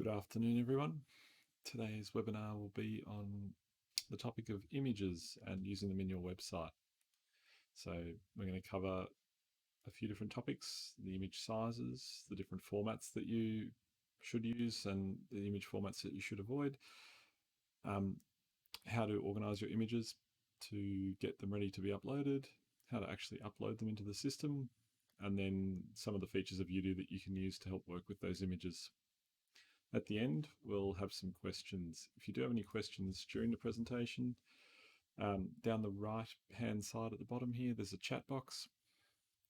Good afternoon, everyone. Today's webinar will be on the topic of images and using them in your website. So we're going to cover a few different topics: the image sizes, the different formats that you should use and the image formats that you should avoid, how to organize your images to get them ready to be uploaded, how to actually upload them into the system, and then some of the features of Udoo that you can use to help work with those images. At the end, we'll have some questions. If you do have any questions during the presentation, down the right-hand side at the bottom here, there's a chat box,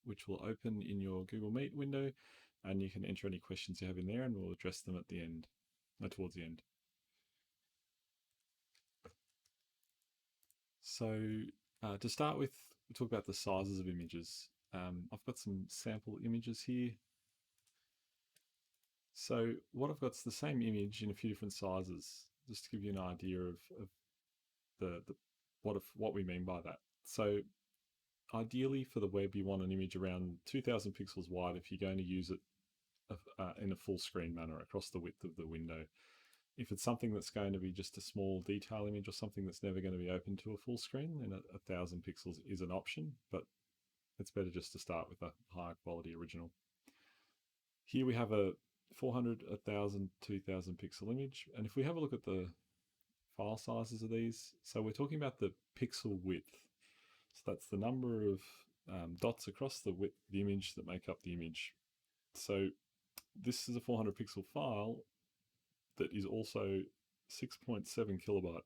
which will open in your Google Meet window, and you can enter any questions you have in there, and we'll address them at the end, towards the end. So to start with, we'll talk about the sizes of images. I've got some sample images here. So what I've got is the same image in a few different sizes, just to give you an idea of what we mean by that. So ideally for the web, you want an image around 2000 pixels wide if you're going to use it in a full screen manner across the width of the window. If it's something that's going to be just a small detail image or something that's never going to be open to a full screen, then 1000 pixels is an option, but it's better just to start with a higher quality original. Here we have a 400, 1000, 2000 pixel image. And if we have a look at the file sizes of these, so we're talking about the pixel width. So that's the number of dots across the width of the image that make up the image. So this is a 400 pixel file that is also 6.7 kilobyte.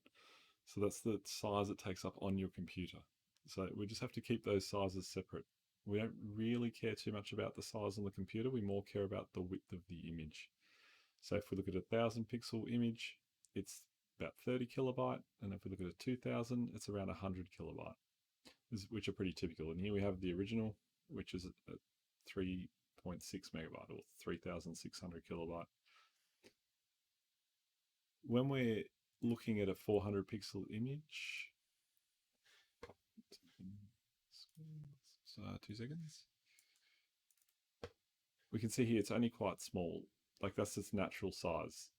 So that's the size it takes up on your computer. So we just have to keep those sizes separate. We don't really care too much about the size on the computer. We more care about the width of the image. So if we look at a 1000 pixel image, it's about 30 kilobyte. And if we look at a 2000, it's around 100 kilobyte, which are pretty typical. And here we have the original, which is at 3.6 megabyte or 3600 kilobyte. When we're looking at a 400 pixel image, 2 seconds. We can see here it's only quite small, like that's its natural size.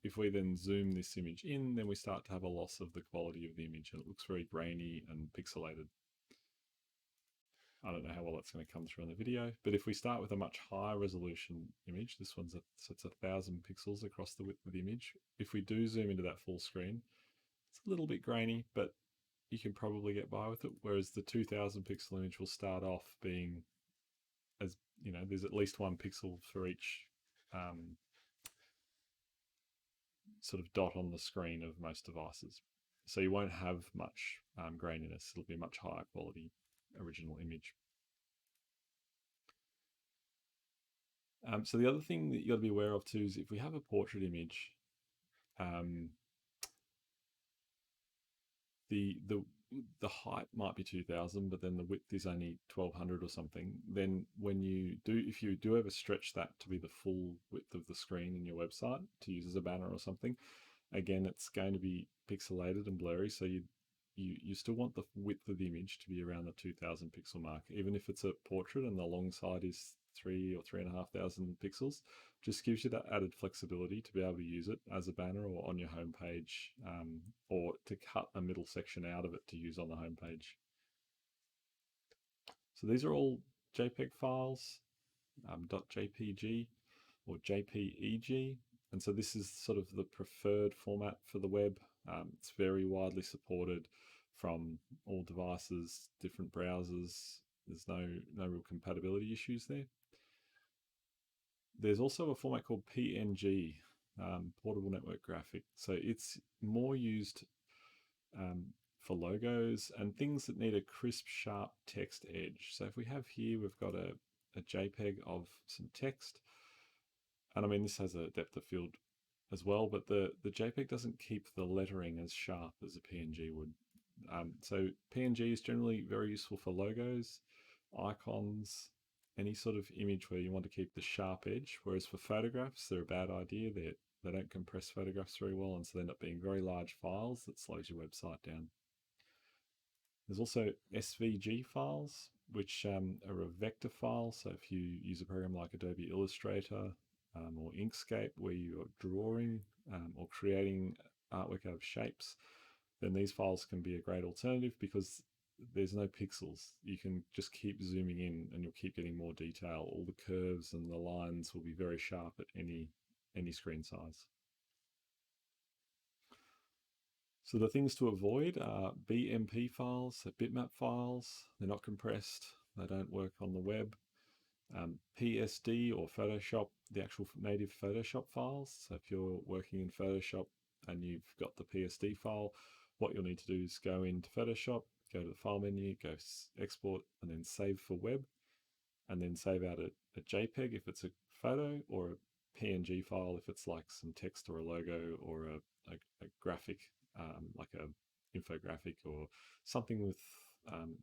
If we then zoom this image in, then we start to have a loss of the quality of the image and it looks very grainy and pixelated. I don't know how well that's going to come through in the video, but if we start with a much higher resolution image, this one's so it's 1000 pixels across the width of the image. If we do zoom into that full screen, it's a little bit grainy, but you can probably get by with it. Whereas the 2000 pixel image will start off being, as you know, there's at least one pixel for each sort of dot on the screen of most devices. So you won't have much graininess. It'll be a much higher quality original image. So the other thing that you got to be aware of too is if we have a portrait image, the height might be 2000, but then the width is only 1200 or something. Then if you do ever stretch that to be the full width of the screen in your website to use as a banner or something, again, it's going to be pixelated and blurry. So you still want the width of the image to be around the 2000 pixel mark, even if it's a portrait and the long side is 3 or 3,500 pixels. Just gives you that added flexibility to be able to use it as a banner or on your homepage, or to cut a middle section out of it to use on the homepage. So these are all JPEG files, .jpg or JPEG. And so this is sort of the preferred format for the web. It's very widely supported from all devices, different browsers. There's no real compatibility issues there. There's also a format called PNG, Portable Network Graphic. So it's more used for logos and things that need a crisp, sharp text edge. So if we have here, we've got a JPEG of some text. And I mean, this has a depth of field as well, but the JPEG doesn't keep the lettering as sharp as a PNG would. So PNG is generally very useful for logos, icons, any sort of image where you want to keep the sharp edge, whereas for photographs, they're a bad idea. They don't compress photographs very well, and so they end up being very large files that slows your website down. There's also SVG files, which are a vector file. So if you use a program like Adobe Illustrator, or Inkscape, where you are drawing or creating artwork out of shapes, then these files can be a great alternative because there's no pixels. You can just keep zooming in and you'll keep getting more detail. All the curves and the lines will be very sharp at any screen size. So the things to avoid are BMP files, so bitmap files. They're not compressed. They don't work on the web. PSD or Photoshop, the actual native Photoshop files. So if you're working in Photoshop and you've got the PSD file, what you'll need to do is go into Photoshop, go to the file menu, go export, and then save for web, and then save out a JPEG if it's a photo, or a PNG file if it's like some text or a logo or a graphic, like a infographic or something with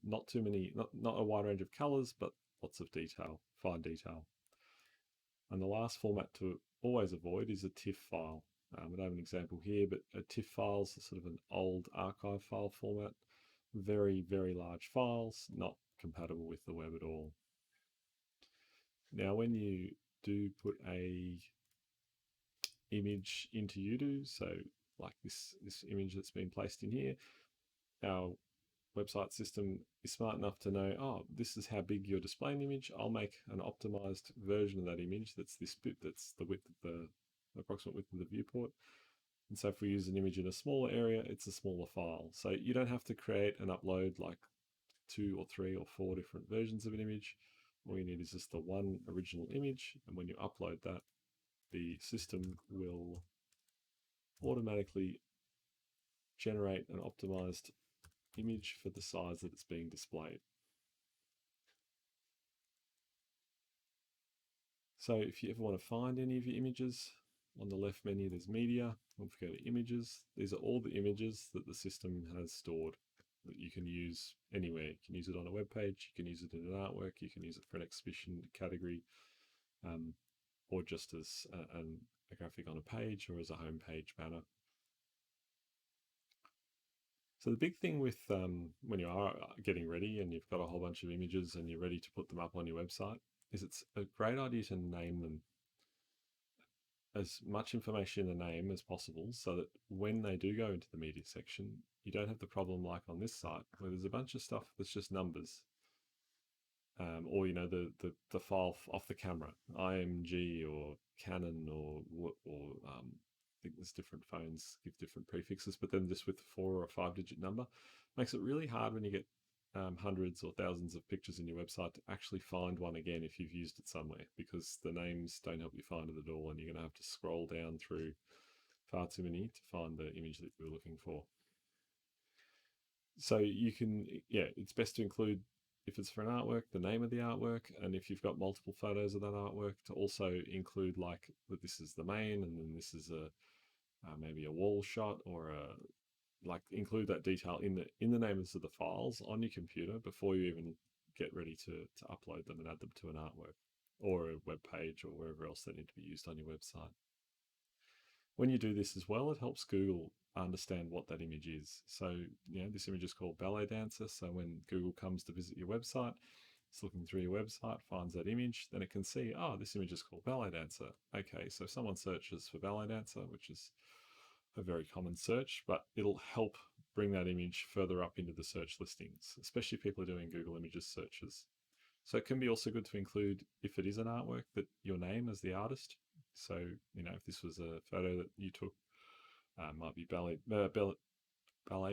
not too many, not a wide range of colors, but lots of detail, fine detail. And the last format to always avoid is a TIFF file. We don't have an example here, but a TIFF file is sort of an old archive file format. Very, very large files, not compatible with the web at all. Now, when you do put a image into Udo, so like this image that's been placed in here, our website system is smart enough to know, oh, this is how big you're displaying the image. I'll make an optimized version of that image that's this bit, that's the width of the approximate width of the viewport. And so if we use an image in a smaller area, it's a smaller file. So you don't have to create and upload like 2 or 3 or 4 different versions of an image. All you need is just the one original image. And when you upload that, the system will automatically generate an optimized image for the size that it's being displayed. So if you ever want to find any of your images, on the left menu there's media. If we go to images, these are all the images that the system has stored that you can use anywhere. You can use it on a web page, you can use it in an artwork, you can use it for an exhibition category, or just as a graphic on a page or as a home page banner. So the big thing with when you are getting ready and you've got a whole bunch of images and you're ready to put them up on your website is it's a great idea to name them. As much information in the name as possible so that when they do go into the media section, you don't have the problem like on this site where there's a bunch of stuff that's just numbers. Or the file off the camera, IMG or Canon or I think there's different phones give different prefixes, but then just with 4 or 5 digit number makes it really hard when you get hundreds or thousands of pictures in your website to actually find one again if you've used it somewhere, because the names don't help you find it at all, and you're going to have to scroll down through far too many to find the image that you're looking for. So you can, it's best to include, if it's for an artwork, the name of the artwork, and if you've got multiple photos of that artwork, to also include like that this is the main, and then this is maybe a wall shot, or include that detail in the names of the files on your computer before you even get ready to upload them and add them to an artwork or a web page or wherever else they need to be used on your website. When you do this as well, it helps Google understand what that image is. So, this image is called ballet dancer. So when Google comes to visit your website, it's looking through your website, finds that image, then it can see, oh, this image is called ballet dancer. Okay, so if someone searches for ballet dancer, which is a very common search, but it'll help bring that image further up into the search listings, especially if people are doing Google Images searches. So it can be also good to include, if it is an artwork, that your name as the artist. So, if this was a photo that you took, might be ballet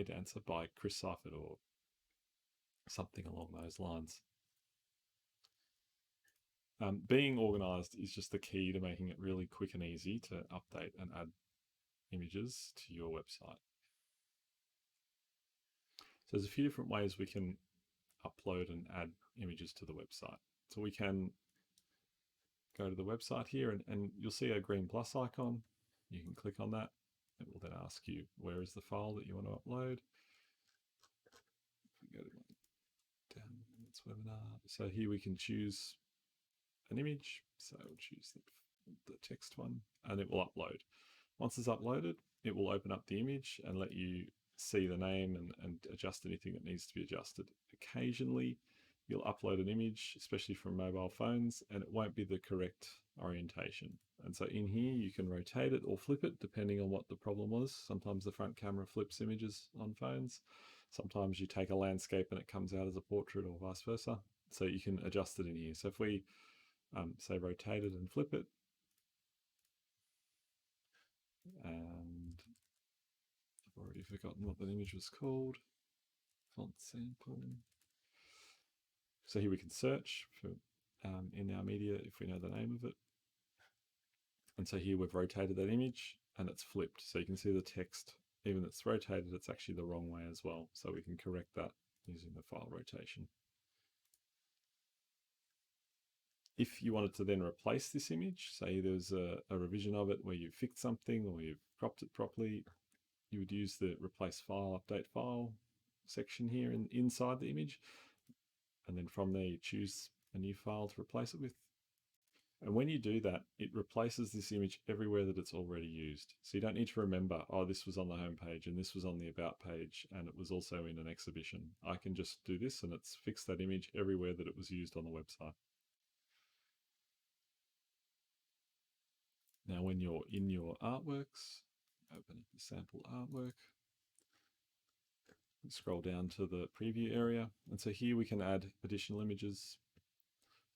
dancer by Chris Seifert or something along those lines. Being organized is just the key to making it really quick and easy to update and add images to your website. So there's a few different ways we can upload and add images to the website. So we can go to the website here and you'll see a green plus icon. You can click on that. It will then ask you, where is the file that you want to upload? If we go to down this webinar. So here we can choose an image. So we'll choose the text one and it will upload. Once it's uploaded, it will open up the image and let you see the name and adjust anything that needs to be adjusted. Occasionally, you'll upload an image, especially from mobile phones, and it won't be the correct orientation. And so in here, you can rotate it or flip it depending on what the problem was. Sometimes the front camera flips images on phones. Sometimes you take a landscape and it comes out as a portrait or vice versa. So you can adjust it in here. So if we say rotate it and flip it, and I've already forgotten what that image was called, font sample. So here we can search for in our media if we know the name of it. And so here we've rotated that image and it's flipped. So you can see the text, even though it's rotated, it's actually the wrong way as well. So we can correct that using the file rotation. If you wanted to then replace this image, say there's a revision of it where you fixed something or you've cropped it properly, you would use the replace file, update file section here inside the image. And then from there, you choose a new file to replace it with. And when you do that, it replaces this image everywhere that it's already used. So you don't need to remember, oh, this was on the home page and this was on the about page and it was also in an exhibition. I can just do this and it's fixed that image everywhere that it was used on the website. Now, when you're in your artworks, open up the sample artwork, scroll down to the preview area. And so here we can add additional images,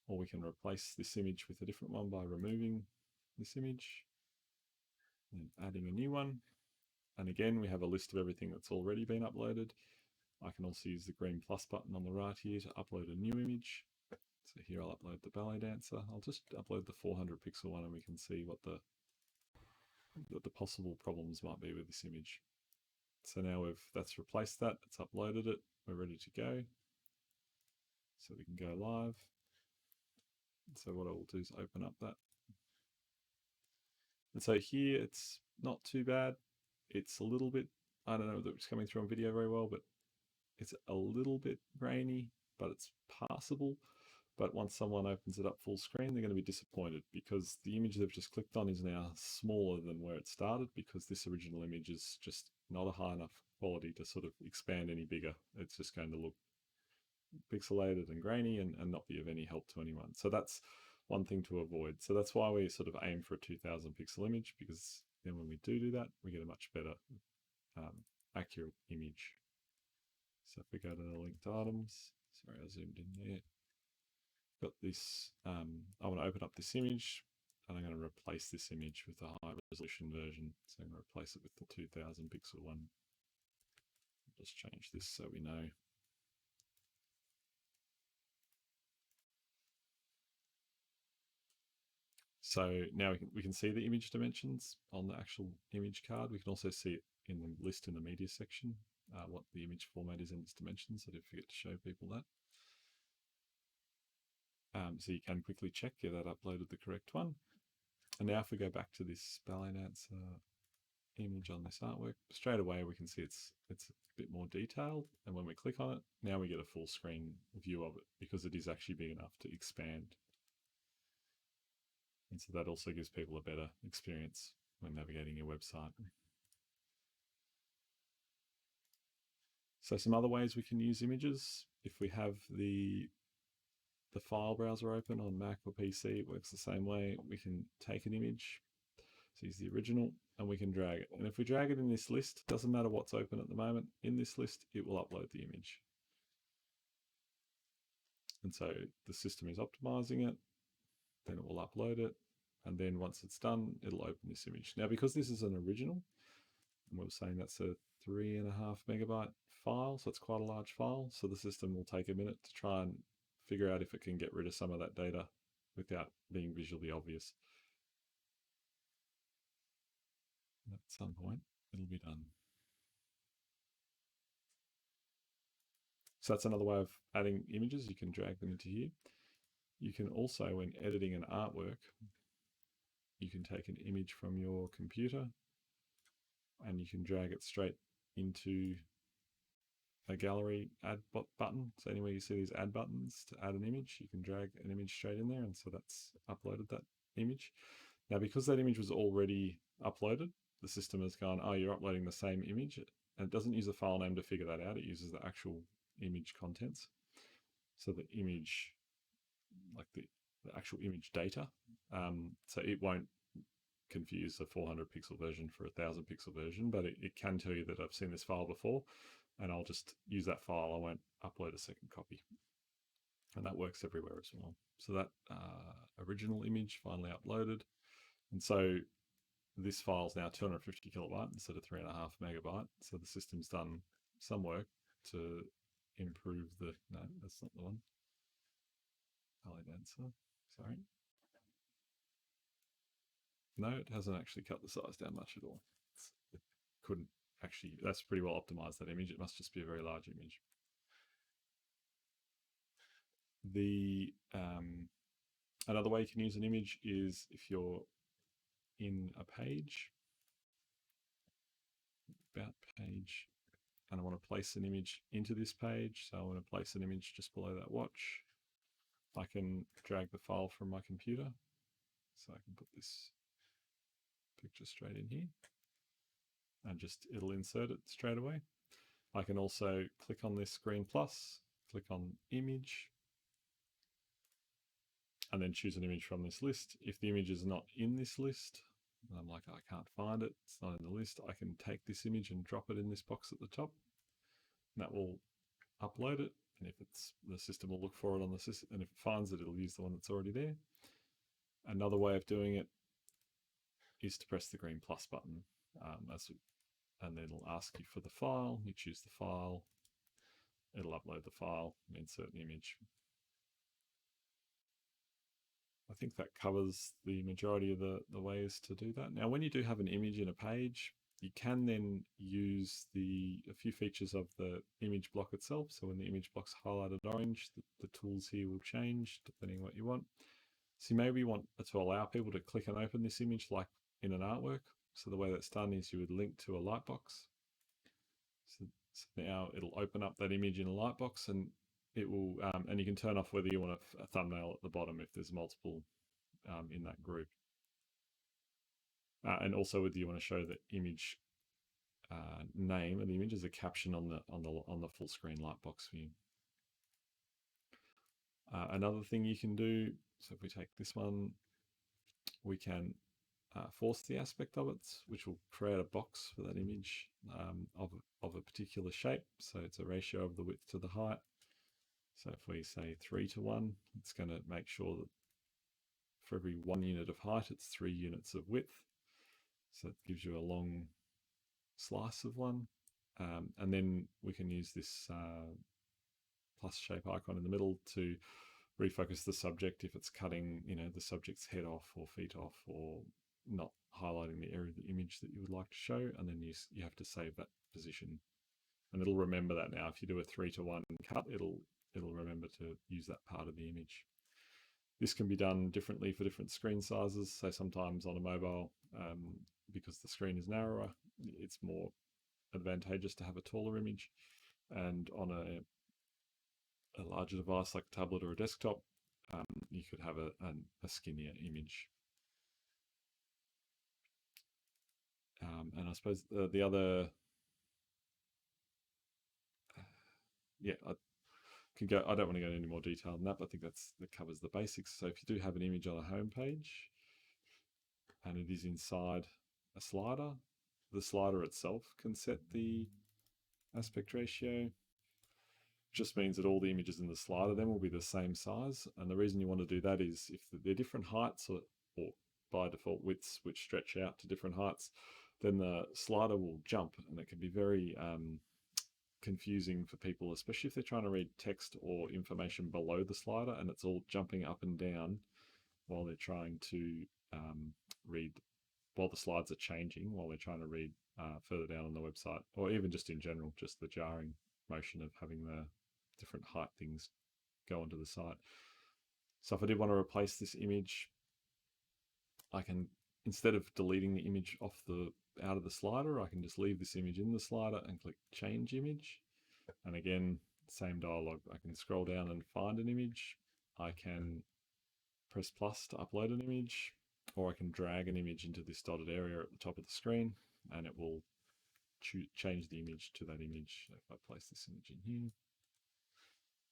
or we can replace this image with a different one by removing this image and adding a new one. And again, we have a list of everything that's already been uploaded. I can also use the green plus button on the right here to upload a new image. So here I'll upload the ballet dancer. I'll just upload the 400 pixel one and we can see what the possible problems might be with this image. So now that's replaced that, it's uploaded it, we're ready to go. So we can go live. So what I will do is open up that. And so here it's not too bad. It's a little bit, I don't know if it's coming through on video very well, but it's a little bit grainy, but it's passable. But once someone opens it up full screen, they're going to be disappointed because the image they've just clicked on is now smaller than where it started because this original image is just not a high enough quality to sort of expand any bigger. It's just going to look pixelated and grainy and not be of any help to anyone. So that's one thing to avoid. So that's why we sort of aim for a 2000 pixel image, because then when we do that, we get a much better accurate image. So if we go to the linked items, sorry, I zoomed in there. Got this, I want to open up this image and I'm going to replace this image with a high resolution version. So I'm going to replace it with the 2000 pixel one. Just change this so we know. So now we can see the image dimensions on the actual image card. We can also see it in the list in the media section, what the image format is in its dimensions. I did forget to show people that. So you can quickly check, yeah, that uploaded the correct one. And now if we go back to this ballet dancer image on this artwork, straight away we can see it's a bit more detailed. And when we click on it, now we get a full screen view of it because it is actually big enough to expand. And so that also gives people a better experience when navigating your website. So some other ways we can use images, if we have the file browser open on Mac or PC, it works the same way. We can take an image, so use the original, and we can drag it. And if we drag it in this list, doesn't matter what's open at the moment, in this list, it will upload the image. And so the system is optimizing it, then it will upload it, and then once it's done, it'll open this image. Now, because this is an original, and we were saying that's a 3.5 megabyte file, so it's quite a large file, so the system will take a minute to try and figure out if it can get rid of some of that data without being visually obvious. And at some point, it'll be done. So that's another way of adding images. You can drag them into here. You can also, when editing an artwork, you can take an image from your computer and you can drag it straight into a gallery add button. So anywhere you see these add buttons to add an image, you can drag an image straight in there, and so that's uploaded that image. Now, because that image was already uploaded, the system has gone, oh, you're uploading the same image, and it doesn't use the file name to figure that out. It uses the actual image contents. So the image, like the actual image data. So it won't confuse a 400 pixel version for a 1000 pixel version, but it can tell you that I've seen this file before, and I'll just use that file. I won't upload a second copy. And that works everywhere as well. So that original image finally uploaded. And so this file is now 250 kilobyte instead of 3.5 megabyte. So the system's done some work to improve the, no, that's not the one. Valid answer, sorry. No, it hasn't actually cut the size down much at all. It couldn't actually, that's pretty well optimized, that image. It must just be a very large image. The another way you can use an image is if you're in a page, about page, and I want to place an image into this page. So I want to place an image just below that watch. I can drag the file from my computer. So I can put this picture straight in here and just, it'll insert it straight away. I can also click on this green plus, click on image, and then choose an image from this list. If the image is not in this list, and I'm like, I can't find it, it's not in the list, I can take this image and drop it in this box at the top. And that will upload it. And if it's, the system will look for it on the system, and if it finds it, it'll use the one that's already there. Another way of doing it is to press the green plus button, and then it'll ask you for the file. You choose the file, it'll upload the file, and insert an image. I think that covers the majority of the ways to do that. Now, when you do have an image in a page, you can then use a few features of the image block itself. So when the image block's highlighted orange, the tools here will change depending on what you want. So you maybe want to allow people to click and open this image like in an artwork. So the way that's done is you would link to a lightbox. So now it'll open up that image in a lightbox, and it will, and you can turn off whether you want a thumbnail at the bottom if there's multiple in that group. And also whether you want to show the image name of the image as a caption on the full screen lightbox view. Another thing you can do, so if we take this one, we can force the aspect of it, which will create a box for that image of a particular shape. So it's a ratio of the width to the height. So if we say 3:1, it's going to make sure that for every 1 unit of height, it's 3 units of width. So it gives you a long slice of one. And then we can use this plus shape icon in the middle to refocus the subject if it's cutting, the subject's head off or feet off, or not highlighting the area of the image that you would like to show. And then you have to save that position, and it'll remember that now. If you do a 3:1 cut, it'll remember to use that part of the image. This can be done differently for different screen sizes. So sometimes on a mobile, because the screen is narrower, it's more advantageous to have a taller image. And on a larger device like a tablet or a desktop, you could have a skinnier image. And I suppose the other, I don't want to go into any more detail than that, but I think that covers the basics. So if you do have an image on a home page and it is inside a slider, the slider itself can set the aspect ratio. Just means that all the images in the slider then will be the same size. And the reason you want to do that is if they're different heights or by default widths which stretch out to different heights, then the slider will jump, and it can be very confusing for people, especially if they're trying to read text or information below the slider and it's all jumping up and down while they're trying to read, while the slides are changing, while they're trying to read further down on the website, or even just in general, just the jarring motion of having the different height things go onto the site. So if I did want to replace this image, I can, instead of deleting the image out of the slider, I can just leave this image in the slider and click change image. And again, same dialog. I can scroll down and find an image. I can press plus to upload an image, or I can drag an image into this dotted area at the top of the screen, and it will change the image to that image. If I place this image in here,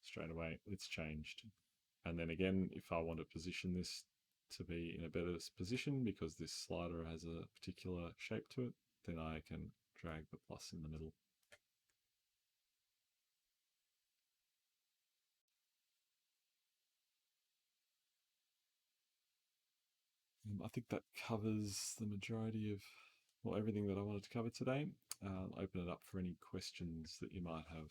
straight away it's changed. And then again, if I want to position this to be in a better position because this slider has a particular shape to it, then I can drag the plus in the middle. I think that covers the majority of, well, everything that I wanted to cover today. I'll open it up for any questions that you might have.